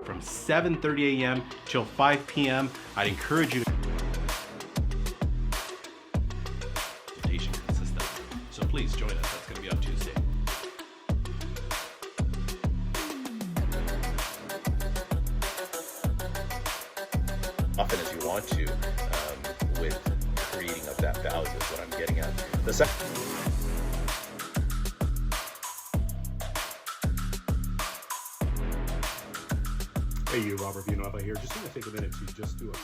from 7:30 a.m. till 5 p.m. I'd encourage you to consistent. So please join us. That's going to be on Tuesday. Often as you want to, with creating up that value is what I'm getting at. The second. Hey, you, Robert Villanueva here. Just want to take a minute to just do it.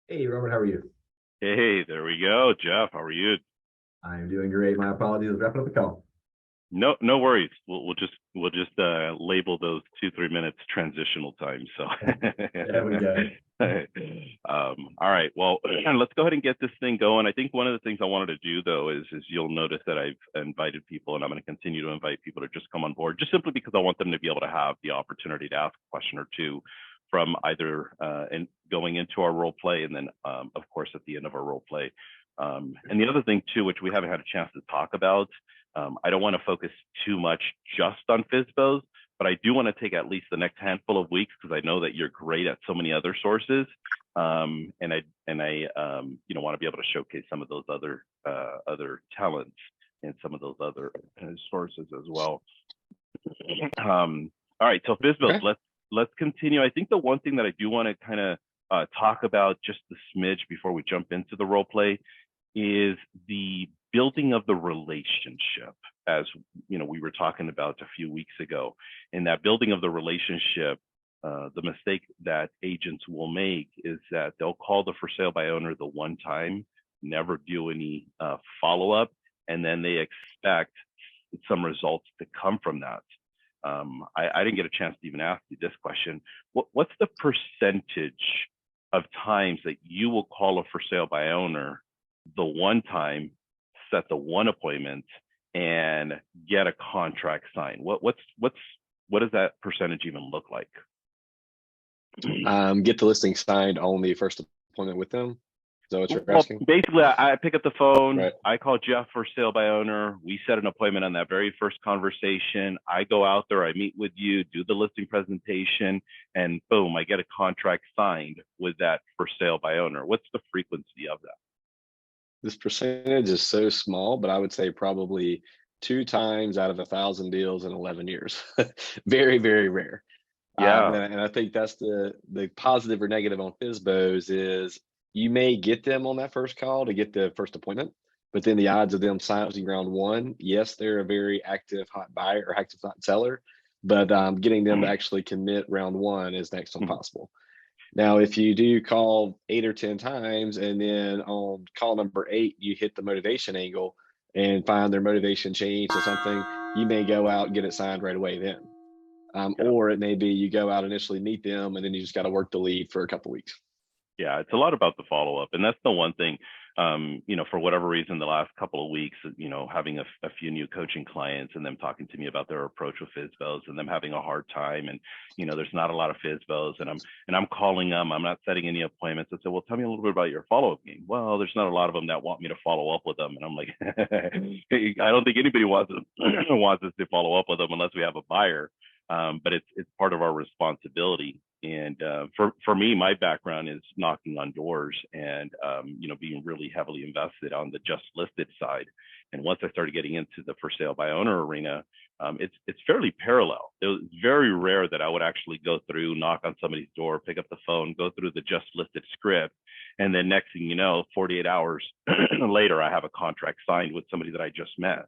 Hey, Robert, how are you? Hey, there we go. Jeff, how are you? I'm doing great. My apologies. Wrapping up the call. No worries. We'll just label those 2-3 minutes transitional time. So There we go. All right. Well, let's go ahead and get this thing going. I think one of the things I wanted to do though is you'll notice that I've invited people, and I'm going to continue to invite people to just come on board, just simply because I want them to be able to have the opportunity to ask a question or two from either and going into our role play, and then of course at the end of our role play. And the other thing too, which we haven't had a chance to talk about, I don't want to focus too much just on FSBOs, but I do want to take at least the next handful of weeks, because I know that you're great at so many other sources, and I want to be able to showcase some of those other talents and some of those other sources as well. All right, so FSBOs, okay. Let's continue. I think the one thing that I do want to kind of talk about just the smidge before we jump into the role play is the building of the relationship, as you know, we were talking about a few weeks ago. In that building of the relationship, the mistake that agents will make is that they'll call the for sale by owner the one time, never do any follow-up, and then they expect some results to come from that. I didn't get a chance to even ask you this question. What's the percentage of times that you will call a for sale by owner the one time, set the one appointment, and get a contract signed? What does that percentage even look like? Get the listing signed on the first appointment with them. Is that what you're asking? Basically, I pick up the phone, right. I call Jeff for sale by owner. We set an appointment on that very first conversation. I go out there, I meet with you, do the listing presentation, and boom, I get a contract signed with that for sale by owner. What's the frequency of that? This percentage is so small, but I would say probably 2 times out of 1,000 deals in 11 years. Very, very rare. Yeah. And I think that's the positive or negative on FSBOs is you may get them on that first call to get the first appointment, but then the odds of them signing round one, yes, they're a very active hot buyer or active hot seller, but getting them to actually commit round one is next to impossible. Now, if you do call 8 or 10 times and then on call number 8, you hit the motivation angle and find their motivation changed or something, you may go out and get it signed right away then. Or it may be you go out initially meet them and then you just got to work the lead for a couple of weeks. Yeah, it's a lot about the follow-up. And that's the one thing, for whatever reason, the last couple of weeks, having a few new coaching clients and them talking to me about their approach with FSBOs and them having a hard time. And, there's not a lot of FSBOs and I'm calling them. I'm not setting any appointments. I said, well, tell me a little bit about your follow-up game. Well, there's not a lot of them that want me to follow up with them. And I'm like, I don't think anybody wants us to follow up with them unless we have a buyer. But it's part of our responsibility. And for me, my background is knocking on doors and, being really heavily invested on the just listed side. And once I started getting into the for sale by owner arena, it's fairly parallel. It was very rare that I would actually go through, knock on somebody's door, pick up the phone, go through the just listed script. And then next thing you know, 48 hours later, I have a contract signed with somebody that I just met.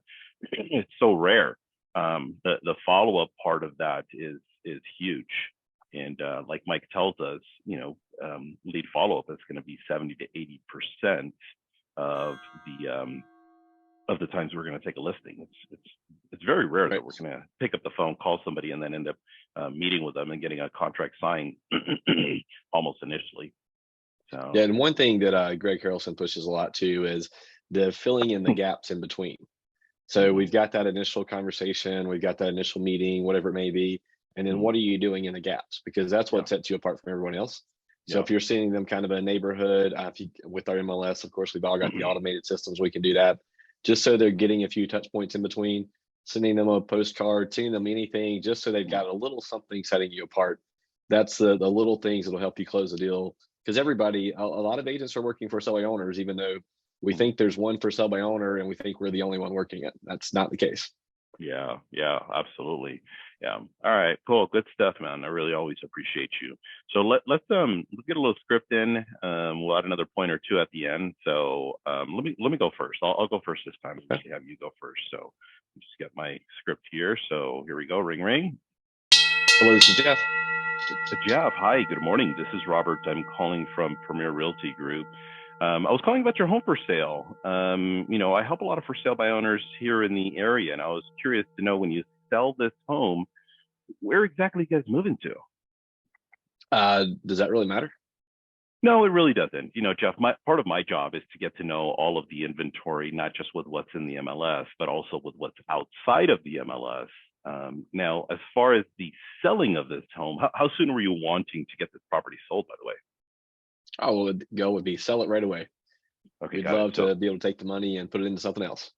It's so rare. The follow-up part of that is huge. And like Mike tells us, lead follow-up is going to be 70 to 80% of the times we're going to take a listing. It's very rare that we're going to pick up the phone, call somebody, and then end up meeting with them and getting a contract signed almost initially. So yeah, and one thing that Greg Harrelson pushes a lot too is the filling in the gaps in between. So we've got that initial conversation, we've got that initial meeting, whatever it may be. And then what are you doing in the gaps? Because that's what sets you apart from everyone else. So if you're seeing them kind of in a neighborhood, with our MLS, of course, we've all got the automated systems. We can do that just so they're getting a few touch points in between, sending them a postcard, sending them anything, just so they've got a little something setting you apart. That's the little things that'll help you close the deal. Because everybody, a lot of agents are working for sell by owners, even though we think there's one for sell by owner and we think we're the only one working it. That's not the case. Yeah, absolutely. Yeah. All right, cool. Good stuff, man. I really always appreciate you. So let's get a little script in. We'll add another point or two at the end. So let me go first. I'll go first this time. Actually have you go first. So just get my script here. So here we go. Ring ring. Hello, this is Jeff. Jeff, hi, good morning. This is Robert. I'm calling from Premier Realty Group. I was calling about your home for sale. I help a lot of for sale by owners here in the area, and I was curious to know, when you sell this home, where exactly are you guys moving to? Does that really matter? No, it really doesn't. Jeff, part of my job is to get to know all of the inventory, not just with what's in the MLS, but also with what's outside of the MLS. Now, as far as the selling of this home, how soon were you wanting to get this property sold, by the way? Oh, well, would be sell it right away. Okay, We'd love to be able to take the money and put it into something else.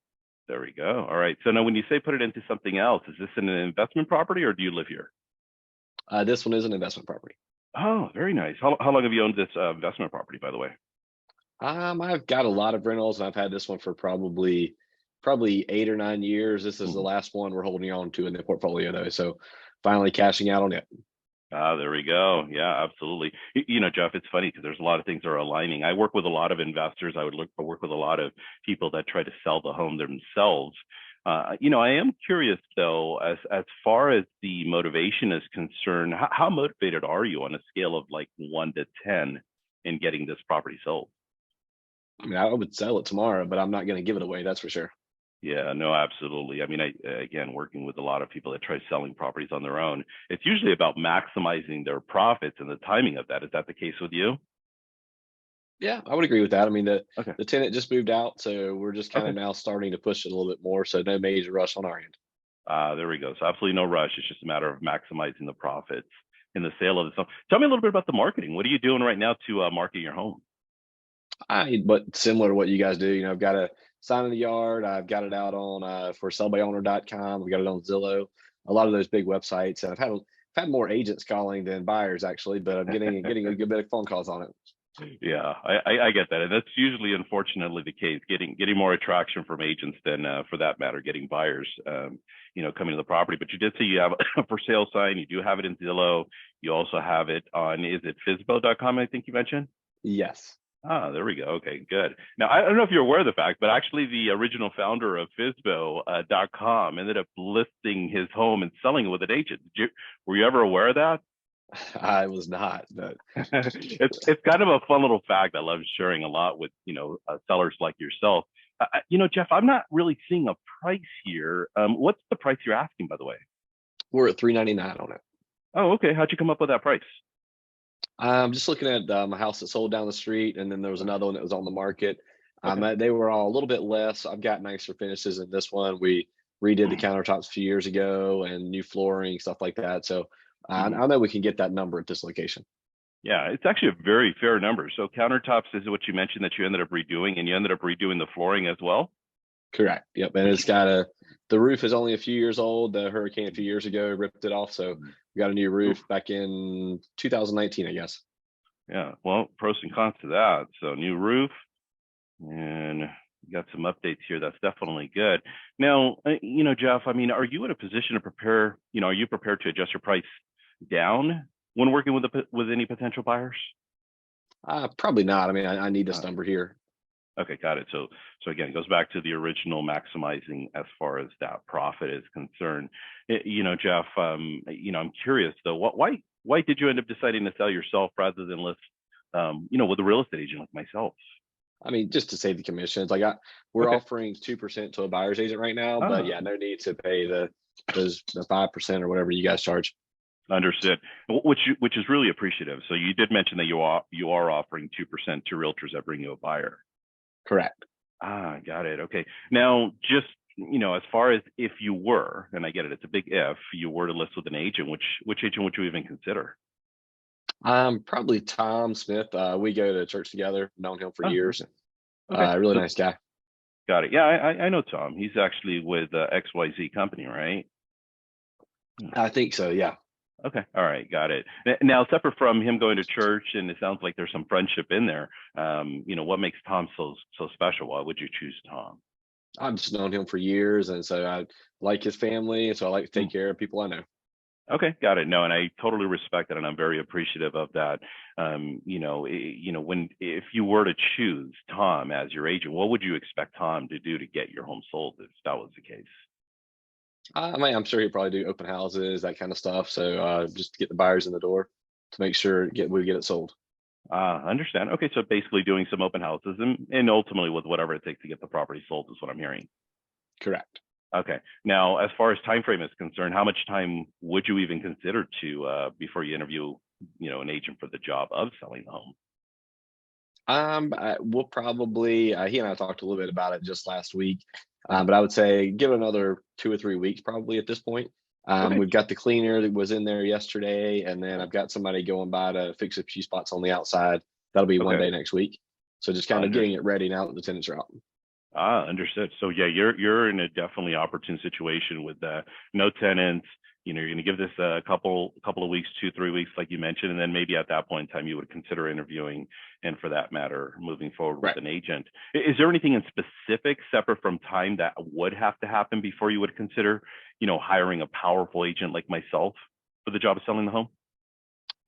There we go. All right. So now, when you say put it into something else, is this an investment property or do you live here? This one is an investment property. Oh, very nice. How long have you owned this investment property, by the way? I've got a lot of rentals, and I've had this one for probably 8 or 9 years. This is the last one we're holding on to in the portfolio, though. So finally cashing out on it. There we go. Yeah, absolutely. Jeff, it's funny because there's a lot of things that are aligning. I work with a lot of investors. I work with a lot of people that try to sell the home themselves. I am curious though, as far as the motivation is concerned, how motivated are you on a scale of like 1 to 10 in getting this property sold? I mean, I would sell it tomorrow, but I'm not going to give it away. That's for sure. Yeah, no, absolutely. I mean, again, working with a lot of people that try selling properties on their own, it's usually about maximizing their profits and the timing of that. Is that the case with you? Yeah, I would agree with that. I mean, the Okay. tenant just moved out, so we're just kind of now starting to push it a little bit more. So no major rush on our end. There we go. So absolutely no rush. It's just a matter of maximizing the profits in the sale of this home. Tell me a little bit about the marketing. What are you doing right now to market your home? But similar to what you guys do, I've got a sign in the yard. I've got it out on for sellbyowner.com. We've got it on Zillow, a lot of those big websites. And I've had more agents calling than buyers actually, but I'm getting a good bit of phone calls on it. Yeah, I get that. And that's usually, unfortunately, the case, getting more attraction from agents than, for that matter, getting buyers, coming to the property. But you did say you have a for sale sign. You do have it in Zillow. You also have it on, is it FSBO.com, I think you mentioned? Yes. There we go. Okay, good. Now, I don't know if you're aware of the fact, but actually the original founder of FSBO.com ended up listing his home and selling it with an agent. Were you ever aware of that? I was not, but it's kind of a fun little fact I love sharing a lot with sellers like yourself. Jeff, I'm not really seeing a price here. What's the price you're asking, by the way? We're at $399 on it. Oh, okay. How'd you come up with that price? I'm just looking at a house that sold down the street, and then there was another one that was on the market. They were all a little bit less. I've got nicer finishes in this one. We redid the countertops a few years ago and new flooring, stuff like that. So I know we can get that number at this location. Yeah, it's actually a very fair number. So countertops is what you mentioned that you ended up redoing, and you ended up redoing the flooring as well? Correct. Yep. And it's got the roof is only a few years old. The hurricane a few years ago ripped it off. So we got a new roof back in 2019, I guess. Yeah. Well, pros and cons to that. So new roof, and you got some updates here. That's definitely good. Now, Jeff, I mean, are you in a position to prepare, are you prepared to adjust your price down when working with any potential buyers? Probably not. I mean, I need this number here. Okay, got it. So again, it goes back to the original maximizing as far as that profit is concerned. Jeff, I'm curious though, why did you end up deciding to sell yourself rather than list, with a real estate agent like myself? I mean, just to save the commissions. Like we're offering 2% to a buyer's agent right now, but yeah, no need to pay the 5% or whatever you guys charge. Understood. Which is really appreciative. So you did mention that you are offering 2% to realtors that bring you a buyer. Correct. Got it. Okay. Now, just as far as if you were, and I get it, it's a big if you were to list with an agent, which agent would you even consider? Probably Tom Smith. We go to church together, known him for Oh, years. okay, Really so nice guy. got it. Yeah, I know Tom. He's actually with XYZ company, right? I think so, yeah. Okay, all right, got it. Now, separate from him going to church, and it sounds like there's some friendship in there. What makes Tom so special? Why would you choose Tom? I've just known him for years, and so I like his family, and so I like to take care of people I know. Okay, got it. No, and I totally respect that, and I'm very appreciative of that. If you were to choose Tom as your agent, what would you expect Tom to do to get your home sold if that was the case? I mean, I'm sure he'd probably do open houses, that kind of stuff. So just to get the buyers in the door to make sure we get it sold. Understand. Okay, so basically doing some open houses and ultimately with whatever it takes to get the property sold is what I'm hearing. Correct. Okay. Now, as far as time frame is concerned, how much time would you even consider to before you interview, an agent for the job of selling the home? We'll probably he and I talked a little bit about it just last week, but I would say give it another 2 or 3 weeks probably at this point. Okay. We've got the cleaner that was in there yesterday, and then I've got somebody going by to fix a few spots on the outside. That'll be one Okay. day next week. So just kind of getting it ready now that the tenants are out. Understood. So yeah, you're in a definitely opportune situation with no tenants. You're going to give this a couple of weeks, 2-3 weeks, like you mentioned, and then maybe at that point in time you would consider interviewing, and for that matter, moving forward with an agent. Is there anything in specific, separate from time, that would have to happen before you would consider, hiring a powerful agent like myself for the job of selling the home?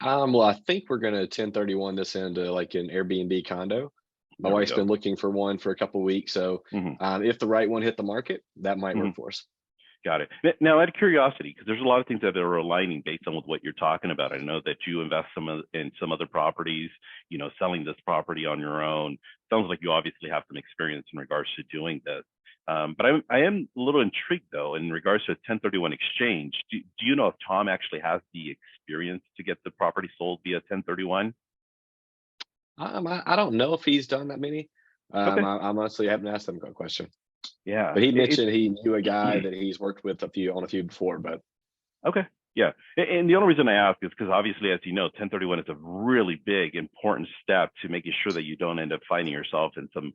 Well, I think we're gonna 1031 this into like an Airbnb condo. My There we wife's go. been looking for one for a couple of weeks, so if the right one hit the market, that might work for us. Got it. Now, out of curiosity, because there's a lot of things that are aligning based on with what you're talking about. I know that you invest in some other properties, selling this property on your own. Sounds like you obviously have some experience in regards to doing this. But I am a little intrigued, though, in regards to a 1031 exchange. Do you know if Tom actually has the experience to get the property sold via 1031? I don't know if he's done that many. Okay. I honestly haven't asked him a question, Yeah. but he mentioned he knew a guy that he's worked with on a few before. But Okay. Yeah. And the only reason I ask is because obviously, as you know, 1031 is a really big, important step to making sure that you don't end up finding yourself in some,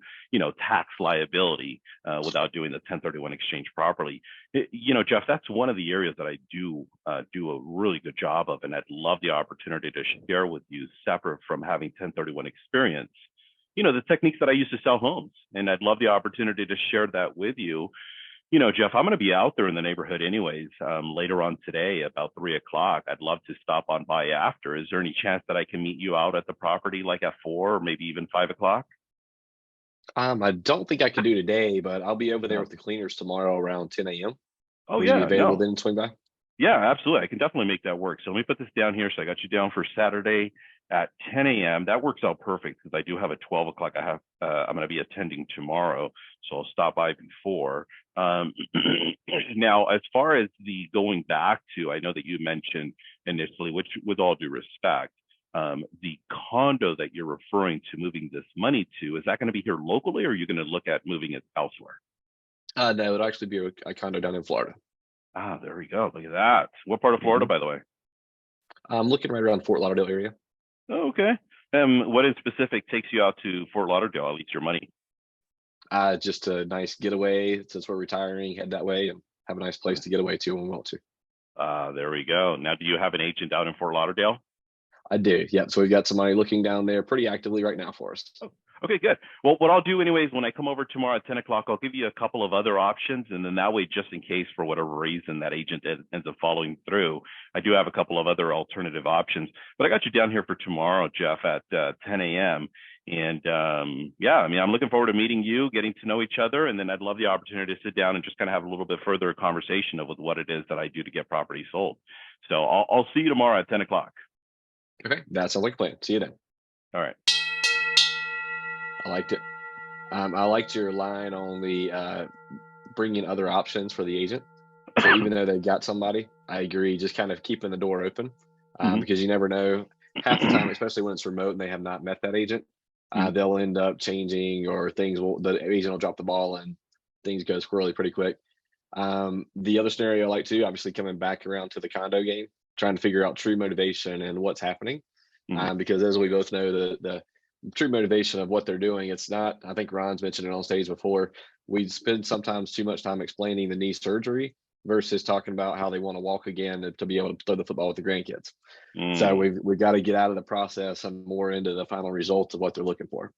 tax liability without doing the 1031 exchange properly. Jeff, that's one of the areas that I do a really good job of, and I'd love the opportunity to share with you, separate from having 1031 experience, the techniques that I use to sell homes. And I'd love the opportunity to share that with you. Jeff, I'm going to be out there in the neighborhood anyways, later on today, about 3:00. I'd love to stop on by after. Is there any chance that I can meet you out at the property, like at 4 or maybe even 5:00? I don't think I could do today, but I'll be over there with the cleaners tomorrow around 10 a.m. Oh, Would you be yeah, available no. then to swing by? Yeah, absolutely. I can definitely make that work. So let me put this down here. So I got you down for Saturday at 10 a.m. That works out perfect because I do have a 12:00. I'm going to be attending tomorrow, so I'll stop by before. Now, as far as the going back to, I know that you mentioned initially, which with all due respect, the condo that you're referring to moving this money to, is that going to be here locally, or are you going to look at moving it elsewhere? No, it'll actually be a condo down in Florida. There we go. Look at that. What part of Florida, by the way? I'm looking right around Fort Lauderdale area. Okay. What in specific takes you out to Fort Lauderdale, at least your money? Just a nice getaway since we're retiring, head that way and have a nice place to get away to when we want to. There we go. Now, do you have an agent out in Fort Lauderdale? I do. Yeah. So we've got somebody looking down there pretty actively right now for us. Okay, good. Well, what I'll do anyways, when I come over tomorrow at 10:00, I'll give you a couple of other options. And then that way, just in case for whatever reason that agent ends up following through, I do have a couple of other alternative options. But I got you down here for tomorrow, Jeff, at 10 a.m. And yeah, I mean, I'm looking forward to meeting you, getting to know each other. And then I'd love the opportunity to sit down and just kind of have a little bit further conversation of what it is that I do to get property sold. So I'll see you tomorrow at 10:00. Okay. That sounds like a plan. See you then. All right. I liked it. I liked your line on the bringing other options for the agent. So even though they've got somebody, I agree, just kind of keeping the door open because you never know. Half the time, especially when it's remote and they have not met that agent, they'll end up changing or the agent will drop the ball and things go squirrely pretty quick. The other scenario I like too, obviously coming back around to the condo game, trying to figure out true motivation and what's happening. Mhm. Because as we both know, the true motivation of what they're doing, it's not, I think Ron's mentioned it on stage before, we spend sometimes too much time explaining the knee surgery versus talking about how they want to walk again to be able to throw the football with the grandkids. So Mm. we've got to get out of the process and more into the final results of what they're looking for.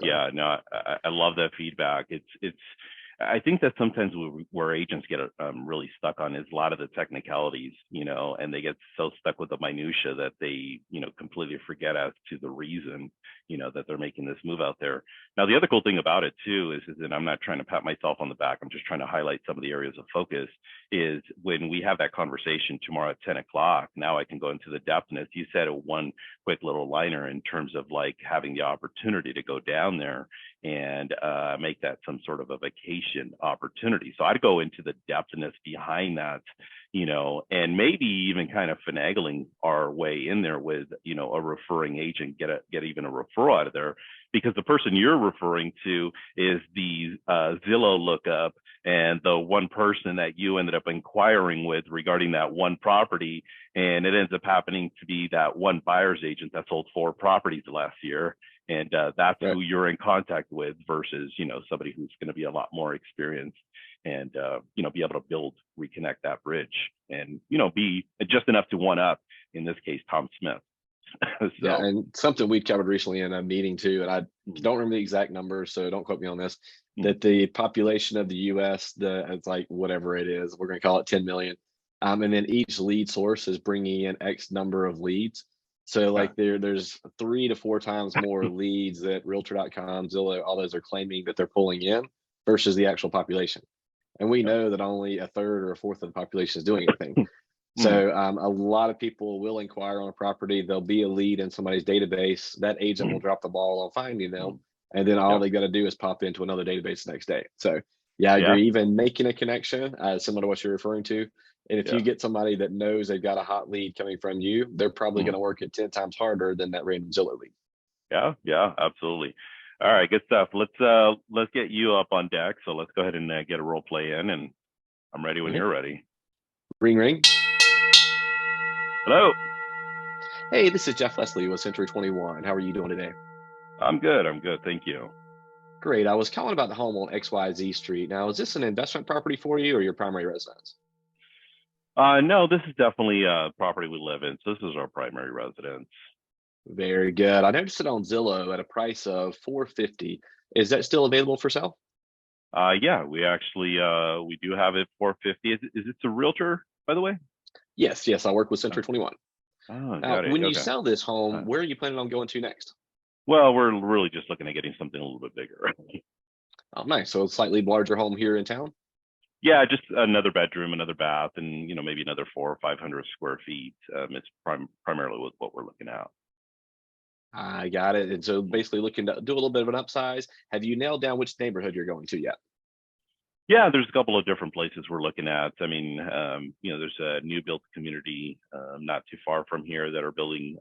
So, Yeah, no, I love that feedback. It's I think that sometimes where agents get really stuck on is a lot of the technicalities, and they get so stuck with the minutia that they, completely forget as to the reason, that they're making this move out there. Now, the other cool thing about it too is that I'm not trying to pat myself on the back. I'm just trying to highlight some of the areas of focus. Is when we have that conversation tomorrow at 10 o'clock. Now I can go into the depthness. You said one quick little liner in terms of like having the opportunity to go down there and make that some sort of a vacation opportunity. So I'd go into the depthness behind that, and maybe even kind of finagling our way in there with, a referring agent, get even a referral out of there, because the person you're referring to is the Zillow lookup and the one person that you ended up inquiring with regarding that one property. And it ends up happening to be that one buyer's agent that sold 4 properties last year. And that's right. who you're in contact with versus, somebody who's going to be a lot more experienced and, be able to reconnect that bridge and, be just enough to one up, in this case, Tom Smith. So, Yeah, and something we covered recently in a meeting too, and I don't remember the exact numbers, so don't quote me on this, that the population of the US, it's like whatever it is, we're going to call it 10 million. And then each lead source is bringing in X number of leads. So like there's 3 to 4 times more leads that Realtor.com, Zillow, all those are claiming that they're pulling in versus the actual population. And we know that only a third or a fourth of the population is doing anything. So a lot of people will inquire on a property. There'll be a lead in somebody's database. That agent will drop the ball on finding them, and then all they got to do is pop into another database the next day. So yeah, I agree. Even making a connection, similar to what you're referring to, and if you get somebody that knows they've got a hot lead coming from you, they're probably going to work it 10 times harder than that random Zillow lead. Yeah, absolutely. All right, good stuff. Let's get you up on deck. So let's go ahead and get a role play in, and I'm ready when you're ready. Ring, ring. Hello. Hey, this is Jeff Lesley with Century 21. How are you doing today? I'm good. Thank you. Great. I was calling about the home on XYZ Street. Now, is this an investment property for you or your primary residence? No, this is definitely a property we live in. So this is our primary residence. Very good. I noticed it on Zillow at a price of $450. Is that still available for sale? Yeah, we actually we do have it $450. Is it a realtor, by the way? Yes, I work with Century 21. Oh, Now, got it. when you Okay. sell this home, where are you planning on going to next? Well, we're really just looking at getting something a little bit bigger. Oh, nice. So a slightly larger home here in town? Yeah, just another bedroom, another bath, and maybe another 400 or 500 square feet. It's primarily what we're looking at. I got it. And so basically looking to do a little bit of an upsize. Have you nailed down which neighborhood you're going to yet? Yeah, there's a couple of different places we're looking at. I mean, there's a new built community not too far from here that are building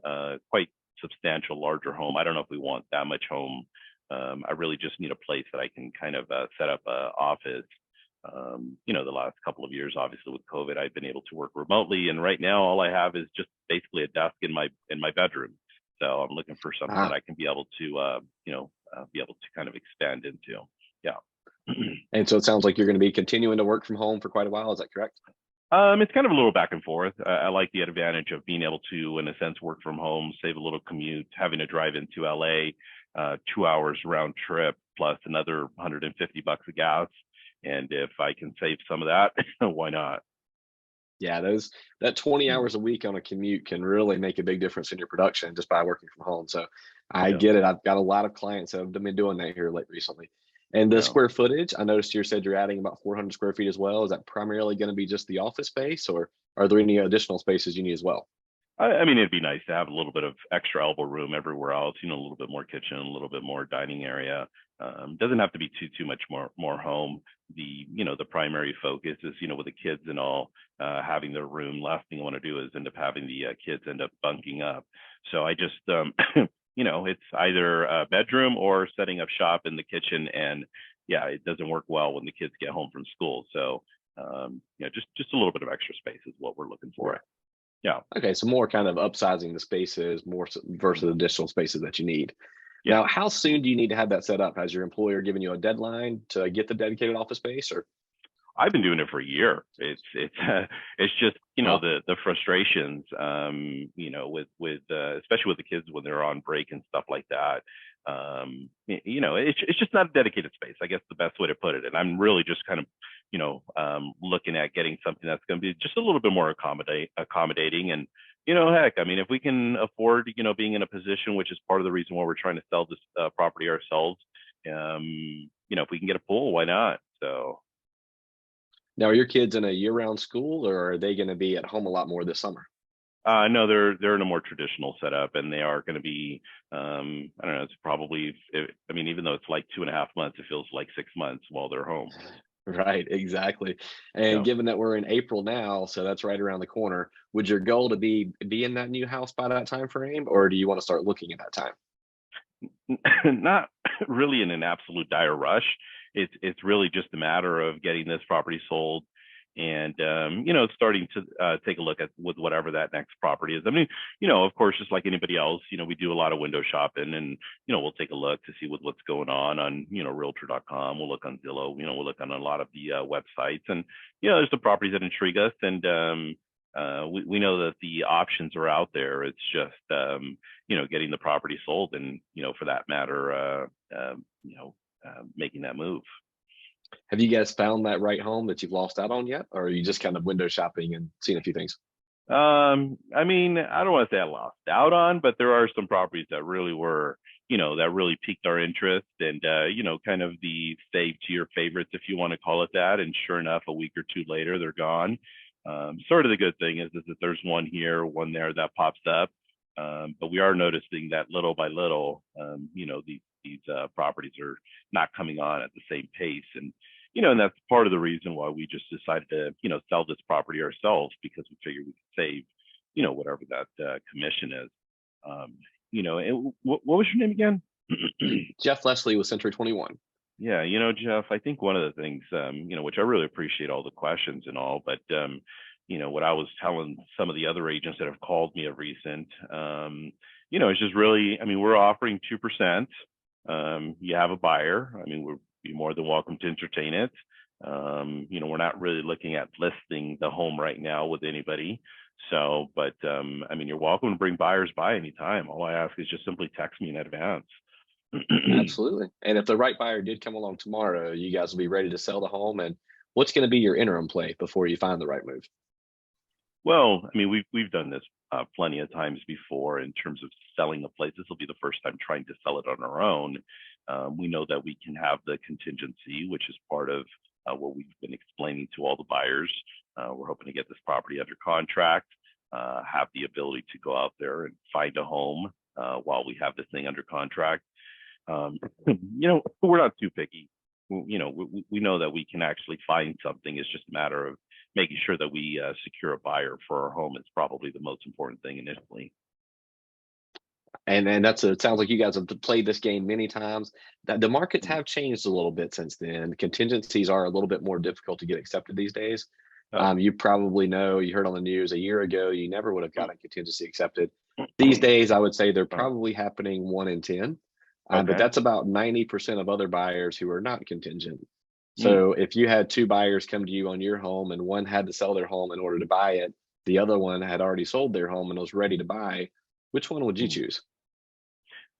quite substantial, larger home. I don't know if we want that much home. I really just need a place that I can kind of set up an office. The last couple of years, obviously with COVID, I've been able to work remotely, and right now all I have is just basically a desk in my bedroom. So I'm looking for something that I can be able to, be able to kind of expand into. Yeah. And so it sounds like you're going to be continuing to work from home for quite a while. Is that correct? It's kind of a little back and forth. I like the advantage of being able to, in a sense, work from home, save a little commute, having to drive into LA, 2 hours round trip, plus another $150 of gas. And if I can save some of that, why not? Yeah, that 20 hours a week on a commute can really make a big difference in your production just by working from home. So I get it. I've got a lot of clients that have been doing that here recently. And the square footage, I noticed you said you're adding about 400 square feet as well. Is that primarily going to be just the office space, or are there any additional spaces you need as well? I mean, it'd be nice to have a little bit of extra elbow room everywhere else, a little bit more kitchen, a little bit more dining area. Doesn't have to be too much more home. The primary focus is, with the kids and all, having their room. Last thing I want to do is end up having the kids end up bunking up. So I just, it's either a bedroom or setting up shop in the kitchen. And yeah, it doesn't work well when the kids get home from school. So just a little bit of extra space is what we're looking for. Right. Yeah. Okay, so more kind of upsizing the spaces more versus additional spaces that you need. Yeah. Now, how soon do you need to have that set up? Has your employer given you a deadline to get the dedicated office space, or? I've been doing it for a year. It's it's just Wow. the frustrations with especially with the kids when they're on break and stuff like that. It's just not a dedicated space, I guess the best way to put it. And I'm really just kind of looking at getting something that's going to be just a little bit more accommodating. And heck, I mean, if we can afford being in a position, which is part of the reason why we're trying to sell this property ourselves, if we can get a pool, why not? So. Now, are your kids in a year-round school, or are they going to be at home a lot more this summer? No, they're in a more traditional setup, and they are going to be. I don't know. It's probably. I mean, even though it's like 2.5 months, it feels like 6 months while they're home. Right, exactly. And given that we're in April now, so that's right around the corner, would your goal to be in that new house by that time frame, or do you want to start looking at that time? Not really in an absolute dire rush. It's really just a matter of getting this property sold and starting to take a look at with whatever that next property is. I mean, of course, just like anybody else, we do a lot of window shopping, and we'll take a look to see what's going on realtor.com. We'll look on Zillow. We'll look on a lot of the websites, and there's some properties that intrigue us, and we know that the options are out there. It's just getting the property sold, and for that matter, making that move. Have you guys found that right home that you've lost out on yet, or are you just kind of window shopping and seeing a few things? I mean, I don't want to say I lost out on, but there are some properties that really were, that really piqued our interest, and kind of the save to your favorites, if you want to call it that. And sure enough, a week or two later, they're gone. Sort of the good thing is that there's one here, one there that pops up. But we are noticing that little by little, these properties are not coming on at the same pace. And, and that's part of the reason why we just decided to, sell this property ourselves, because we figured we could save, whatever that commission is. And what was your name again? Jeff Lesley with Century 21. Yeah, Jeff, I think one of the things, which I really appreciate all the questions and all, but, what I was telling some of the other agents that have called me of recent, it's just really, I mean, we're offering 2%. You have a buyer. I mean, we'd be more than welcome to entertain it. We're not really looking at listing the home right now with anybody. So, but, I mean, you're welcome to bring buyers by anytime. All I ask is just simply text me in advance. Absolutely. And if the right buyer did come along tomorrow, you guys will be ready to sell the home. And what's going to be your interim play before you find the right move? Well, I mean, we've done this plenty of times before in terms of selling a place. This will be the first time trying to sell it on our own. We know that we can have the contingency, which is part of what we've been explaining to all the buyers. We're hoping to get this property under contract, have the ability to go out there and find a home while we have this thing under contract. We're not too picky. We know that we can actually find something. It's just a matter of making sure that we secure a buyer for our home. It's probably the most important thing initially. And it sounds like you guys have played this game many times. That the markets have changed a little bit since then. Contingencies are a little bit more difficult to get accepted these days. You probably know, you heard on the news a year ago, you never would have gotten contingency accepted. These days, I would say they're probably happening 1 in 10. But that's about 90% of other buyers who are not contingent. So if you had 2 buyers come to you on your home and one had to sell their home in order to buy it, the other one had already sold their home and was ready to buy, which one would you choose?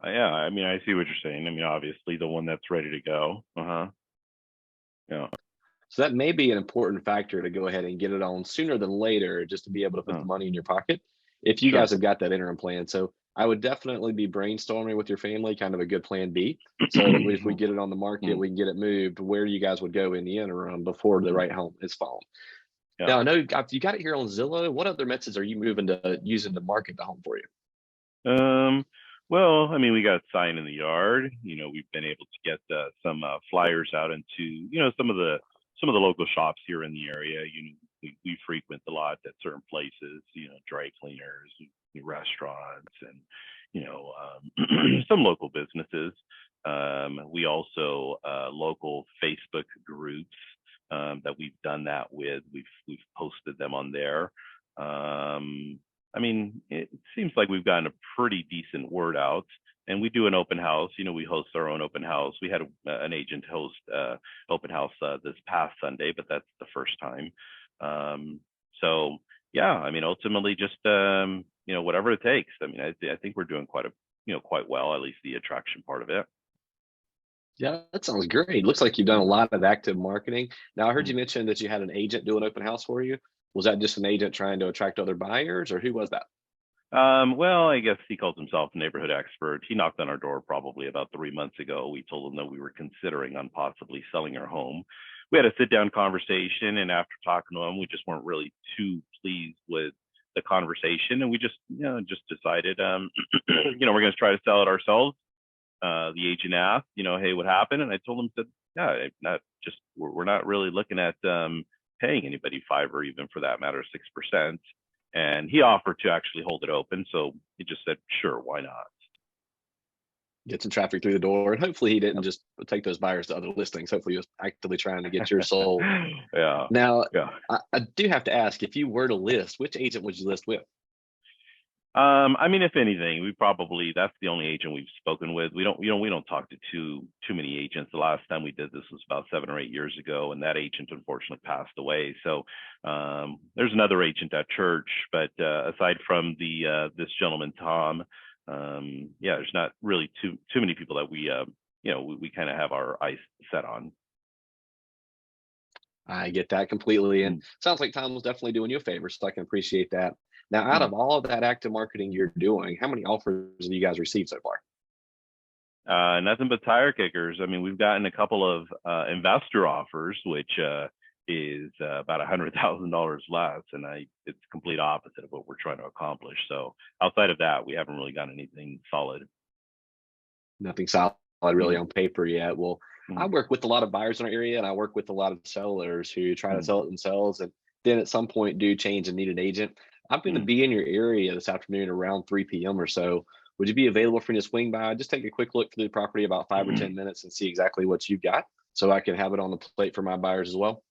Yeah, I mean, I see what you're saying. I mean, obviously the one that's ready to go. Yeah. So that may be an important factor to go ahead and get it on sooner than later, just to be able to put the money in your pocket if you guys have got that interim plan. So I would definitely be brainstorming with your family, kind of a good plan B. So that if we get it on the market, we can get it moved where you guys would go in the interim before the right home is found. Yeah. Now, I know you got it here on Zillow. What other methods are you using to market the home for you? Well, I mean, we got a sign in the yard. We've been able to get some flyers out into, some of the local shops here in the area. We frequent a lot at certain places, dry cleaners, restaurants, and some local businesses. We also local Facebook groups that we've done that with. We've posted them on there. I mean, it seems like we've gotten a pretty decent word out, and we do an open house. You know, we host our own open house. We had an agent host open house this past Sunday, but that's the first time. So yeah, I mean, ultimately, just you know, whatever it takes. I mean, I think we're doing quite well, at least the attraction part of it. Yeah, that sounds great. Looks like you've done a lot of active marketing. Now, I heard you mention that you had an agent do an open house for you. Was that just an agent trying to attract other buyers, or who was that? Well, I guess he calls himself a neighborhood expert. He knocked on our door probably about 3 months ago. We told him that we were considering on possibly selling our home. We had a sit-down conversation, and after talking to him, we just weren't really too pleased with the conversation, and we just, you know, just decided, you know, we're going to try to sell it ourselves. The agent asked, you know, hey, what happened? And I told him, said, yeah, we're not really looking at paying anybody 5 or even for that matter 6%. And he offered to actually hold it open, so he just said, sure, why not? Get some traffic through the door, and hopefully he didn't just take those buyers to other listings. Hopefully he was actively trying to get your sold. Yeah. Now, Yeah. I do have to ask, if you were to list, which agent would you list with? I mean, if anything, that's the only agent we've spoken with. We don't talk to too many agents. The last time we did this was about 7 or 8 years ago, and that agent unfortunately passed away. So there's another agent at church, but aside from this gentleman, Tom, yeah, there's not really too many people that we kind of have our eyes set on. I get that completely. And sounds like Tom was definitely doing you a favor, so I can appreciate that. Now, out of all of that active marketing you're doing, how many offers have you guys received so far? Nothing but tire kickers. I mean, we've gotten a couple of investor offers, which is about $100,000 less, and it's complete opposite of what we're trying to accomplish. So outside of that, we haven't really got anything solid. Nothing solid really on paper yet. Well, I Mm. work with a lot of buyers in our area, and I work with a lot of sellers who try to sell it themselves, and then at some point do change and need an agent. I'm going to be in your area this afternoon around 3 p.m. or so. Would you be available for me to swing by? Just take a quick look through the property, about 5 or 10 minutes, and see exactly what you've got, so I can have it on the plate for my buyers as well.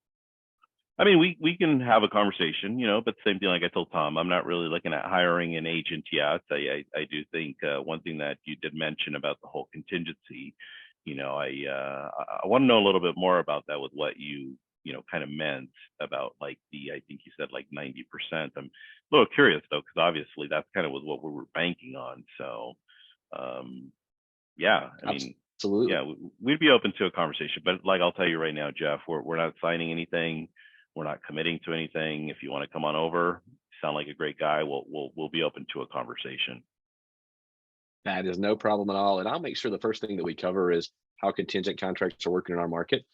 I mean, we can have a conversation, you know, but same thing like I told Tom, I'm not really looking at hiring an agent yet. I do think one thing that you did mention about the whole contingency, you know, I want to know a little bit more about that, with what you know, kind of meant about like I think you said like 90%. I'm a little curious though, because obviously that's kind of was what we were banking on. So yeah, I mean, absolutely, yeah, we'd be open to a conversation, but like I'll tell you right now, Jeff, we're not signing anything. We're not committing to anything. If you want to come on over, sound like a great guy, we'll be open to a conversation. that is no problem at all. And I'll make sure the first thing that we cover is how contingent contracts are working in our market,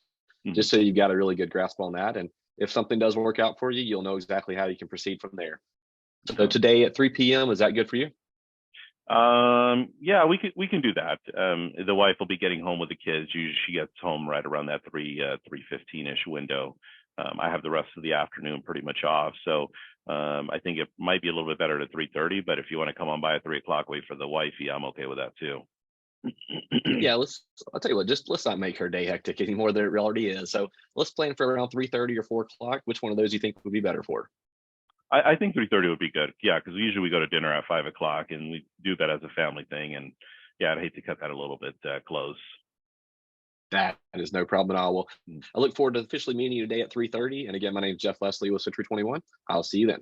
just so you've got a really good grasp on that. And if something does work out for you, you'll know exactly how you can proceed from there. So today at 3 p.m., is that good for you? Yeah, we can do that. The wife will be getting home with the kids. Usually she gets home right around that 3:15-ish window. I have the rest of the afternoon pretty much off. So I think it might be a little bit better at 3:30, but if you want to come on by at 3 o'clock, wait for the wifey, I'm okay with that too. Yeah, I'll tell you what, just let's not make her day hectic anymore than it already is. So let's plan for around 3:30 or 4 o'clock. Which one of those do you think would be better for her? I think 3:30 would be good. Yeah, because usually we go to dinner at 5 o'clock, and we do that as a family thing. And yeah, I'd hate to cut that a little bit close. That is no problem at all. Well, I look forward to officially meeting you today at 3:30. And again, my name is Jeff Lesley with Century 21. I'll see you then.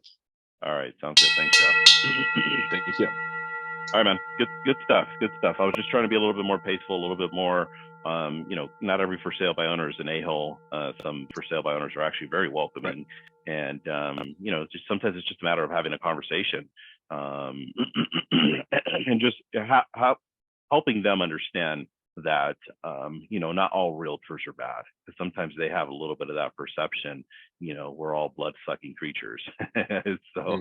All right, sounds good. Thanks, Jeff. Thank you. All right, man. Good stuff. Good stuff. I was just trying to be a little bit more paceful, a little bit more. You know, not every for sale by owner is an a-hole. Some for sale by owners are actually very welcoming, and you know, just sometimes it's just a matter of having a conversation, and just helping them understand that you know, not all realtors are bad, because sometimes they have a little bit of that perception, you know, we're all blood-sucking creatures. So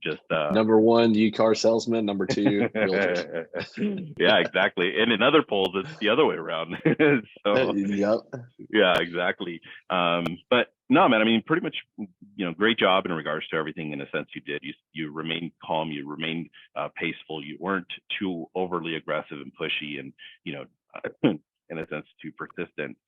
just number one, you car salesman. Number two, realtors. Yeah, exactly. And in other polls it's the other way around. So Yep. yeah, exactly. But no, man, I mean, pretty much, you know, great job in regards to everything. In a sense, you did. You remained calm, you remained paceful, you weren't too overly aggressive and pushy, and, you know, in a sense, too persistent.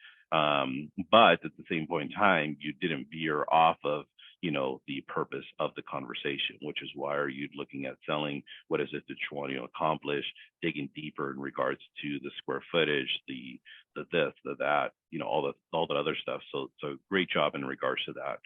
But at the same point in time, you didn't veer off of, you know, the purpose of the conversation, which is why are you looking at selling? What is it that you want to accomplish? Digging deeper in regards to the square footage, the this, the that, you know, all the other stuff. So great job in regards to that.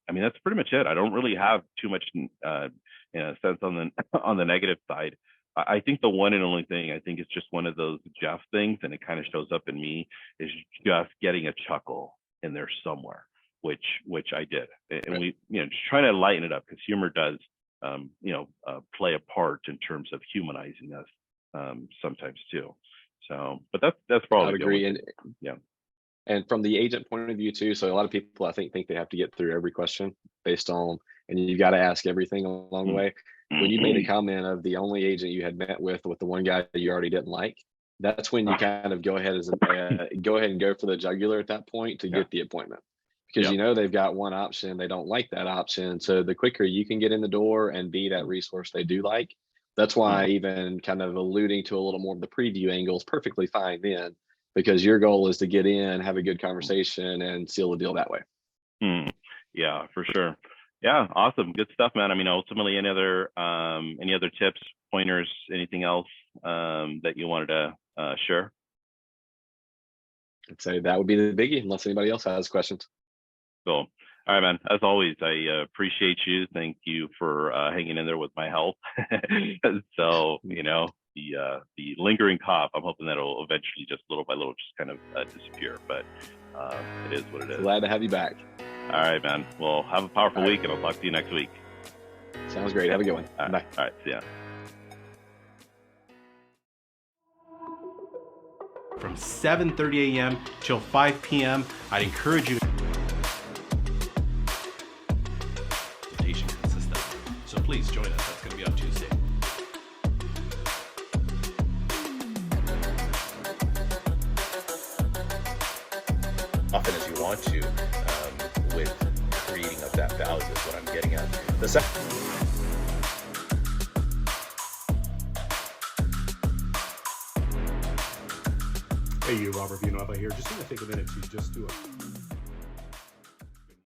I mean, that's pretty much it. I don't really have too much in a sense on the negative side. I think the one and only thing, I think it's just one of those Jeff things, and it kind of shows up in me, is just getting a chuckle in there somewhere, which I did. And we, you know, just trying to lighten it up, because humor does, play a part in terms of humanizing us sometimes too. So, but that's probably. I would agree. And yeah. And from the agent point of view too, so a lot of people I think they have to get through every question based on, and you've got to ask everything along the way. When you made a comment of the only agent you had met with the one guy that you already didn't like, that's when you kind of go ahead and go for the jugular at that point to get the appointment, because you know they've got one option, they don't like that option. So the quicker you can get in the door and be that resource they do like, that's why even kind of alluding to a little more of the preview angle is perfectly fine then, because your goal is to get in, have a good conversation, and seal the deal that way. Yeah, for sure. Yeah, awesome, good stuff, man. I mean, ultimately, any other tips, pointers, anything else that you wanted to share? I'd say that would be the biggie, unless anybody else has questions. Cool. All right, man. As always, I appreciate you. Thank you for hanging in there with my health. So, you know, the lingering cough, I'm hoping that'll eventually, just little by little, just kind of disappear. But it is what it is. Glad to have you back. All right, man. Well, have a powerful week, and I'll talk to you next week. Sounds great. Have a good one. All right. Bye. All right. See ya. From 7:30 a.m. till 5 p.m. I'd encourage you. Consistent. So please join us. That's going to be on Tuesday. Often as you want to, with creating of that value is what I'm getting at. The second. Hey, you, Robert Villanueva here. Just want to take a minute to just do a